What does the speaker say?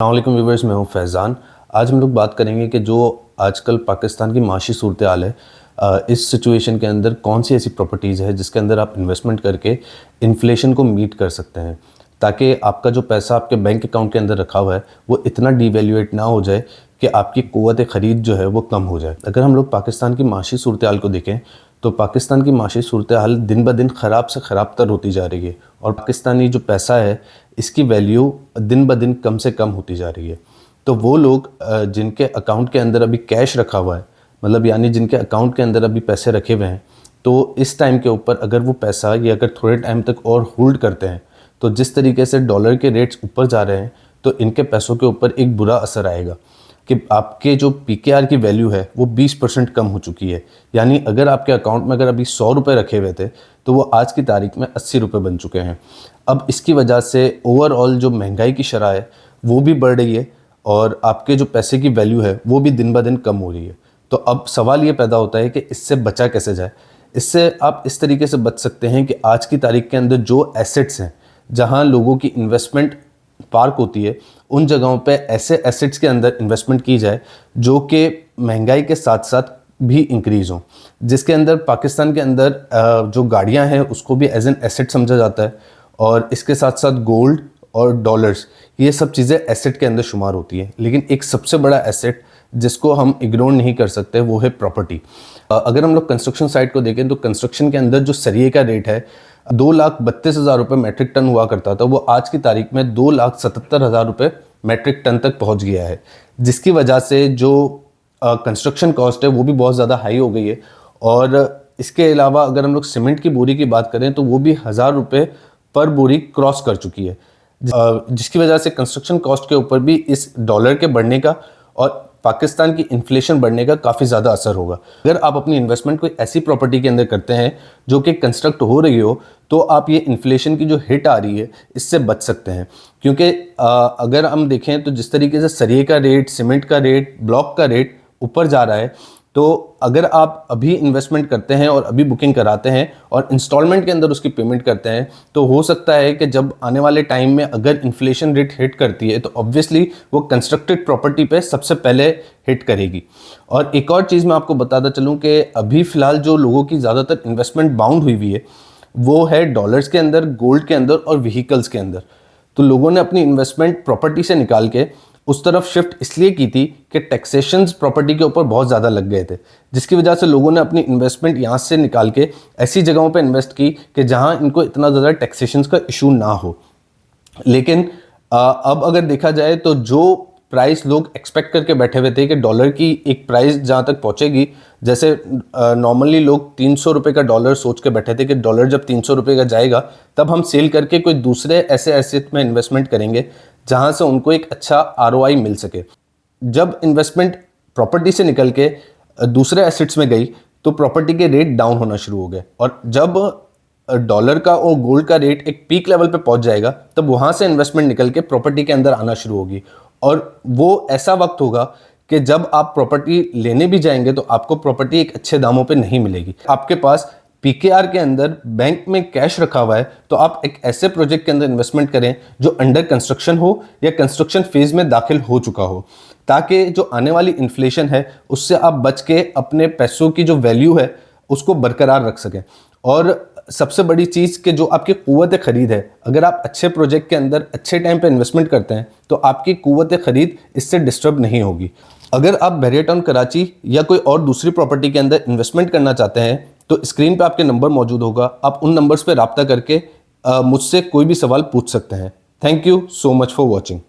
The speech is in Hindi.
अस्सलामुअलैकुम व्यूवर्स, मैं हूं फैज़ान। आज हम लोग बात करेंगे कि जो आजकल पाकिस्तान की माशी सूरत हाल है, इस सिचुएशन के अंदर कौन सी ऐसी प्रॉपर्टीज़ है जिसके अंदर आप इन्वेस्टमेंट करके इन्फ्लेशन को मीट कर सकते हैं, ताकि आपका जो पैसा आपके बैंक अकाउंट के अंदर रखा हुआ है वो इतना डिवैल्यूएट ना हो जाए कि आपकी क़ुव्वत ख़रीद जो है वो कम हो जाए। अगर हम लोग पाकिस्तान की माशी सूरत हाल को देखें तो पाकिस्तान की माशी सूरत हाल दिन ब दिन ख़राब से ख़राब तर होती जा रही है और पाकिस्तानी जो पैसा है इसकी वैल्यू दिन ब दिन कम से कम होती जा रही है। तो वो लोग जिनके अकाउंट के अंदर अभी कैश रखा हुआ है, मतलब यानी जिनके अकाउंट के अंदर अभी पैसे रखे हुए हैं, तो इस टाइम के ऊपर अगर वो पैसा ये अगर थोड़े टाइम तक और होल्ड करते हैं तो जिस तरीके से डॉलर के रेट्स ऊपर जा रहे हैं तो इनके पैसों के ऊपर एक बुरा असर आएगा कि आपके जो पीकेआर की वैल्यू है वो 20% कम हो चुकी है। यानी अगर आपके अकाउंट में अगर अभी 100 रुपये रखे हुए थे तो वो आज की तारीख में 80 रुपये बन चुके हैं। अब इसकी वजह से ओवरऑल जो महंगाई की शरह है वो भी बढ़ रही है और आपके जो पैसे की वैल्यू है वो भी दिन ब दिन कम हो रही है। तो अब सवाल ये पैदा होता है कि इससे बचा कैसे जाए। इससे आप इस तरीके से बच सकते हैं कि आज की तारीख के अंदर जो एसेट्स हैं, जहाँ लोगों की इन्वेस्टमेंट पार्क होती है, उन जगहों पे ऐसे एसेट्स के अंदर इन्वेस्टमेंट की जाए जो कि महंगाई के साथ साथ भी इंक्रीज़ हों, जिसके अंदर पाकिस्तान के अंदर जो गाड़ियां हैं उसको भी एज एन एसेट समझा जाता है और इसके साथ साथ गोल्ड और डॉलर्स, ये सब चीज़ें एसेट के अंदर शुमार होती है। लेकिन एक सबसे बड़ा एसेट जिसको हम इग्नोर नहीं कर सकते वो है प्रॉपर्टी। अगर हम लोग कंस्ट्रक्शन साइट को देखें तो कंस्ट्रक्शन के अंदर जो सरिये का रेट है 2,32,000 रुपये मेट्रिक टन हुआ करता था, वो आज की तारीख में 2,77,000 रुपये मेट्रिक टन तक पहुंच गया है, जिसकी वजह से जो कंस्ट्रक्शन कॉस्ट है वो भी बहुत ज़्यादा हाई हो गई है। और इसके अलावा अगर हम लोग सीमेंट की बोरी की बात करें तो वो भी 1,000 रुपये पर बोरी क्रॉस कर चुकी है, जिसकी वजह से कंस्ट्रक्शन कॉस्ट के ऊपर भी इस डॉलर के बढ़ने का और पाकिस्तान की इन्फ्लेशन बढ़ने का काफ़ी ज़्यादा असर होगा। अगर आप अपनी इन्वेस्टमेंट कोई ऐसी प्रॉपर्टी के अंदर करते हैं जो कि कंस्ट्रक्ट हो रही हो तो आप ये इन्फ्लेशन की जो हिट आ रही है इससे बच सकते हैं। क्योंकि अगर हम देखें तो जिस तरीके से सरिये का रेट, सीमेंट का रेट, ब्लॉक का रेट ऊपर जा रहा है, तो अगर आप अभी इन्वेस्टमेंट करते हैं और अभी बुकिंग कराते हैं और इंस्टॉलमेंट के अंदर उसकी पेमेंट करते हैं तो हो सकता है कि जब आने वाले टाइम में अगर इन्फ्लेशन रेट हिट करती है तो ऑब्वियसली वो कंस्ट्रक्टेड प्रॉपर्टी पे सबसे पहले हिट करेगी। और एक और चीज़ मैं आपको बताता चलूँ कि अभी फ़िलहाल जो लोगों की ज़्यादातर इन्वेस्टमेंट बाउंड हुई है वो है डॉलर्स के अंदर, गोल्ड के अंदर और व्हीकल्स के अंदर। तो लोगों ने अपनी इन्वेस्टमेंट प्रॉपर्टी से निकाल के उस तरफ शिफ्ट इसलिए की थी कि टैक्सेशंस प्रॉपर्टी के ऊपर बहुत ज़्यादा लग गए थे, जिसकी वजह से लोगों ने अपनी इन्वेस्टमेंट यहाँ से निकाल के ऐसी जगहों पे इन्वेस्ट की कि जहाँ इनको इतना ज़्यादा टैक्सेशंस का इशू ना हो। लेकिन अब अगर देखा जाए तो जो प्राइस लोग एक्सपेक्ट करके बैठे हुए थे कि डॉलर की एक प्राइस जहाँ तक पहुँचेगी, जैसे नॉर्मली लोग 300 रुपये का डॉलर सोच के बैठे थे कि डॉलर जब 300 रुपये का जाएगा तब हम सेल करके कोई दूसरे ऐसे एसेट में इन्वेस्टमेंट करेंगे जहाँ से उनको एक अच्छा ROI मिल सके। जब इन्वेस्टमेंट प्रॉपर्टी से निकल के दूसरे एसेट्स में गई तो प्रॉपर्टी के रेट डाउन होना शुरू हो गए और जब डॉलर का और गोल्ड का रेट एक पीक लेवल पे पहुंच जाएगा तब वहाँ से इन्वेस्टमेंट निकल के प्रॉपर्टी के अंदर आना शुरू होगी। और वो ऐसा वक्त होगा कि जब आप प्रॉपर्टी लेने भी जाएंगे तो आपको प्रॉपर्टी एक अच्छे दामों पे नहीं मिलेगी। आपके पास पीकेआर के अंदर बैंक में कैश रखा हुआ है तो आप एक ऐसे प्रोजेक्ट के अंदर इन्वेस्टमेंट करें जो अंडर कंस्ट्रक्शन हो या कंस्ट्रक्शन फेज में दाखिल हो चुका हो, ताकि जो आने वाली इन्फ्लेशन है उससे आप बच के अपने पैसों की जो वैल्यू है उसको बरकरार रख सकें। और सबसे बड़ी चीज़ कि जो आपकी क़ुव्वत ख़रीद है, अगर आप अच्छे प्रोजेक्ट के अंदर अच्छे टाइम पे इन्वेस्टमेंट करते हैं तो आपकी क़ुव्वत ख़रीद इससे डिस्टर्ब नहीं होगी। अगर आप बैरियर टाउन कराची या कोई और दूसरी प्रॉपर्टी के अंदर इन्वेस्टमेंट करना चाहते हैं तो स्क्रीन पे आपके नंबर मौजूद होगा, आप उन नंबर्स पे रब्ता करके मुझसे कोई भी सवाल पूछ सकते हैं। Thank you so much for watching.